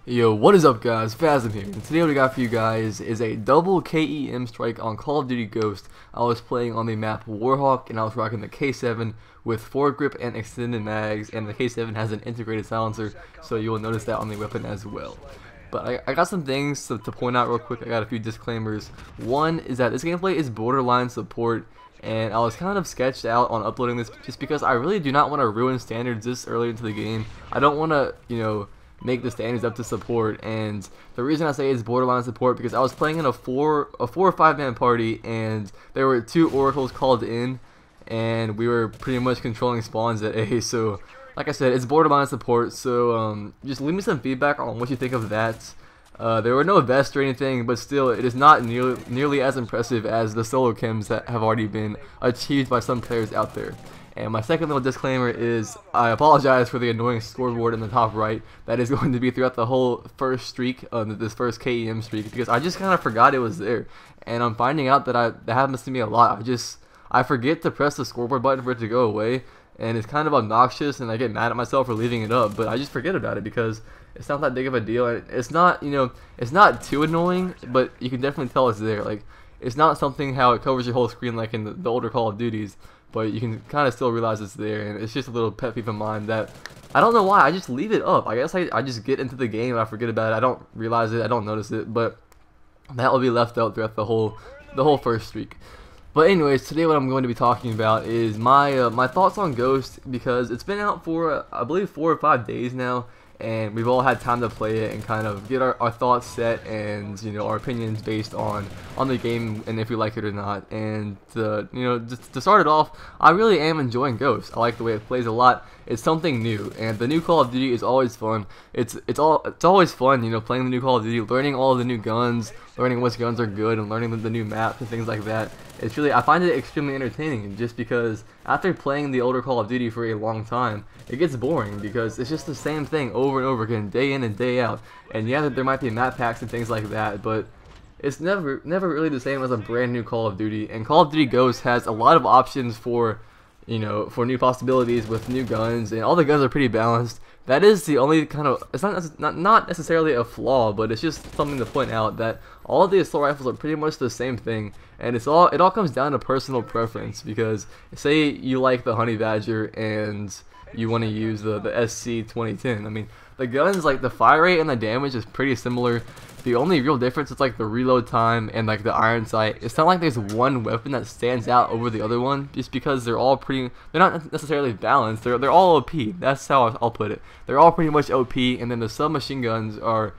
Yo, what is up guys, Phasm here, and today what I got for you guys is a double KEM strike on Call of Duty Ghost. I was playing on the map Warhawk and I was rocking the K7 with foregrip and extended mags, and the K7 has an integrated silencer, so you will notice that on the weapon as well. But I got some things to point out real quick. I got a few disclaimers. One is that this gameplay is borderline support, and I was kind of sketched out on uploading this just because I really do not want to ruin standards this early into the game. I don't want to, make the standards up to support, and the reason I say it's borderline support because I was playing in a four or five man party, and there were 2 oracles called in, and we were pretty much controlling spawns at A. So like I said, it's borderline support, so just leave me some feedback on what you think of that. There were no vests or anything, but still it is not nearly as impressive as the solo KEMs that have already been achieved by some players out there. And my second little disclaimer is I apologize for the annoying scoreboard in the top right that is going to be throughout the whole first streak, this first KEM streak, because I just kind of forgot it was there, and I'm finding out that that happens to me a lot. I forget to press the scoreboard button for it to go away, and it's kind of obnoxious, and I get mad at myself for leaving it up, but I just forget about it because it's not that big of a deal, and it's not, it's not too annoying, but you can definitely tell it's there. Like, it's not something how it covers your whole screen like in the older Call of Duties, but you can kind of still realize it's there, and it's just a little pet peeve of mine that I don't know why, I just leave it up. I guess I just get into the game and I forget about it. I don't realize it, I don't notice it, but that will be left out throughout the whole first streak. But anyways, today what I'm going to be talking about is my my thoughts on Ghost, because it's been out for I believe 4 or 5 days now, and we've all had time to play it and kind of get our thoughts set and our opinions based on the game and if we like it or not. And just to start it off, I really am enjoying Ghost. I like the way it plays a lot. It's something new, and the new Call of Duty is always fun. It's always fun, playing the new Call of Duty, learning all of the new guns, learning which guns are good, and learning the new maps and things like that. It's really, I find it extremely entertaining, just because after playing the older Call of Duty for a long time, it gets boring because it's just the same thing over and over again, day in and day out. And yeah, there might be map packs and things like that, but it's never really the same as a brand new Call of Duty. And Call of Duty Ghost has a lot of options for new possibilities with new guns, and all the guns are pretty balanced. That is the only kind of, it's not necessarily a flaw, but it's just something to point out that all of the assault rifles are pretty much the same thing, and it all comes down to personal preference. Because say you like the Honey Badger and you want to use the SC 2010. I mean, the guns, like the fire rate and the damage is pretty similar. The only real difference is like the reload time and like the iron sight. It's not like there's one weapon that stands out over the other one, just because they're not necessarily balanced. They're all OP. That's how I'll put it. They're all pretty much OP, and then the submachine guns are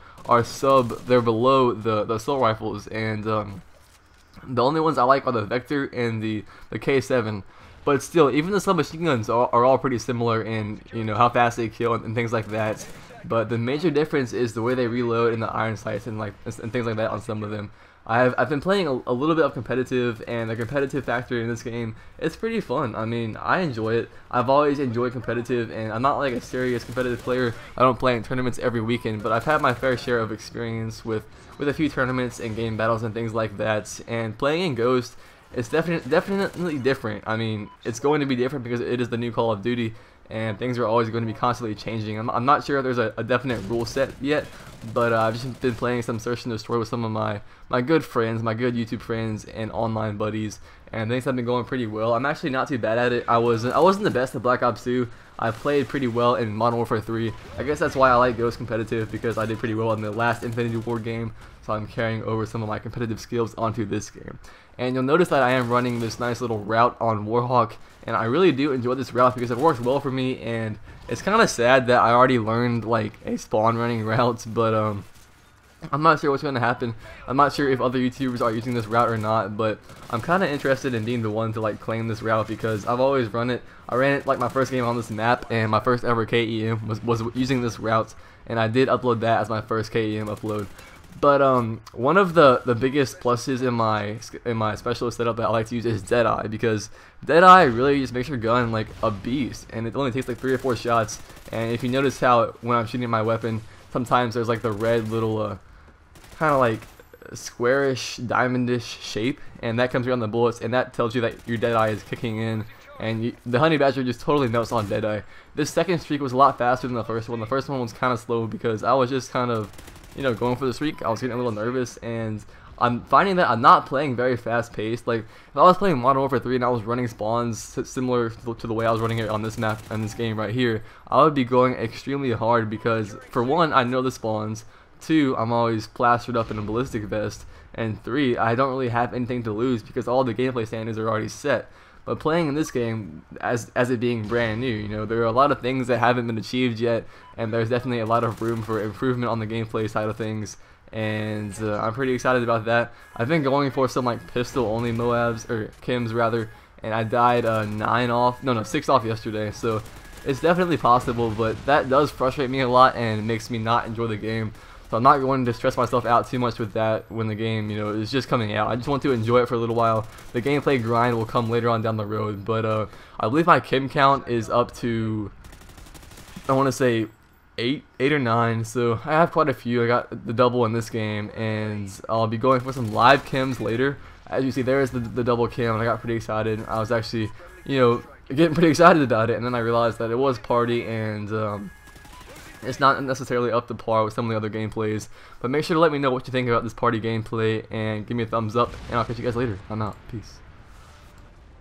they're below the assault rifles, and the only ones I like are the Vector and the K7. But still, even the submachine guns are all pretty similar in how fast they kill and things like that. But the major difference is the way they reload and the iron sights and things like that on some of them. I've been playing a little bit of competitive, and the competitive factor in this game, it's pretty fun. I mean, I enjoy it. I've always enjoyed competitive, and I'm not like a serious competitive player. I don't play in tournaments every weekend, but I've had my fair share of experience with a few tournaments and game battles and things like that. And playing in Ghost, it's definitely different. I mean, it's going to be different because it is the new Call of Duty, and things are always going to be constantly changing. I'm not sure if there's a definite rule set yet, but I've just been playing some Search and Destroy with some of my good friends, my good YouTube friends and online buddies, and things have been going pretty well. I'm actually not too bad at it. I wasn't the best at Black Ops 2. I played pretty well in Modern Warfare 3. I guess that's why I like Ghost competitive, because I did pretty well in the last Infinity War game, so I'm carrying over some of my competitive skills onto this game. And you'll notice that I am running this nice little route on Warhawk, and I really do enjoy this route because it works well for me. And it's kind of sad that I already learned like a spawn running route, but I'm not sure what's going to happen. I'm not sure if other YouTubers are using this route or not, but I'm kind of interested in being the one to like claim this route, because I've always run it. I ran it like my first game on this map, and my first ever KEM was using this route, and I did upload that as my first KEM upload. But one of the biggest pluses in my specialist setup that I like to use is Deadeye, because Deadeye really just makes your gun like a beast, and it only takes like 3 or 4 shots. And if you notice how when I'm shooting my weapon, sometimes there's like the red little kind of like squarish diamondish shape, and that comes around the bullets, and that tells you that your Deadeye is kicking in. and the honey badger just totally melts on Deadeye. This second streak was a lot faster than the first one. The first one was kind of slow because I was just kind of, you know, going for the streak. I was getting a little nervous, and I'm finding that I'm not playing very fast paced. Like, if I was playing Modern Warfare 3 and I was running spawns similar to the way I was running it on this map and this game right here, I would be going extremely hard because, for one, I know the spawns, 2, I'm always plastered up in a ballistic vest, and 3, I don't really have anything to lose because all the gameplay standards are already set. But playing in this game, as it being brand new, you know, there are a lot of things that haven't been achieved yet, and there's definitely a lot of room for improvement on the gameplay side of things. And I'm pretty excited about that. I've been going for some like pistol only Moabs, or KEMs rather, and I died 6 off yesterday, so it's definitely possible, but that does frustrate me a lot and makes me not enjoy the game. So I'm not going to stress myself out too much with that when the game, you know, is just coming out. I just want to enjoy it for a little while. The gameplay grind will come later on down the road, but I believe my KEM count is up to, I want to say, 8 or 9, so I have quite a few. I got the double in this game, and I'll be going for some live KEMs later. As you see, there is the double KEM, and I got pretty excited. I was actually, you know, getting pretty excited about it, and then I realized that it was party, and it's not necessarily up to par with some of the other gameplays. But make sure to let me know what you think about this party gameplay, and give me a thumbs up, and I'll catch you guys later. I'm out. Peace.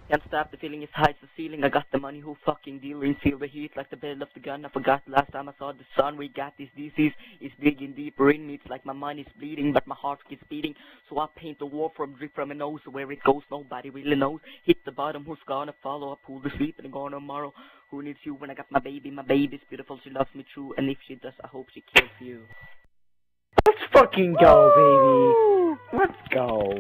Can't stop, the feeling is high as the ceiling. I got the money, who fucking dealer in silver heat like the barrel of the gun. I forgot last time I saw the sun. We got this disease, it's digging deeper in me. It's like my mind is bleeding, but my heart keeps beating. So I paint the war from drip from my nose. Where it goes, nobody really knows. Hit the bottom, who's gonna follow? I pull the sleep and I'm gone tomorrow. Who needs you when I got my baby? My baby's beautiful, she loves me true. And if she does, I hope she kills you. Let's fucking go, baby. Let's go.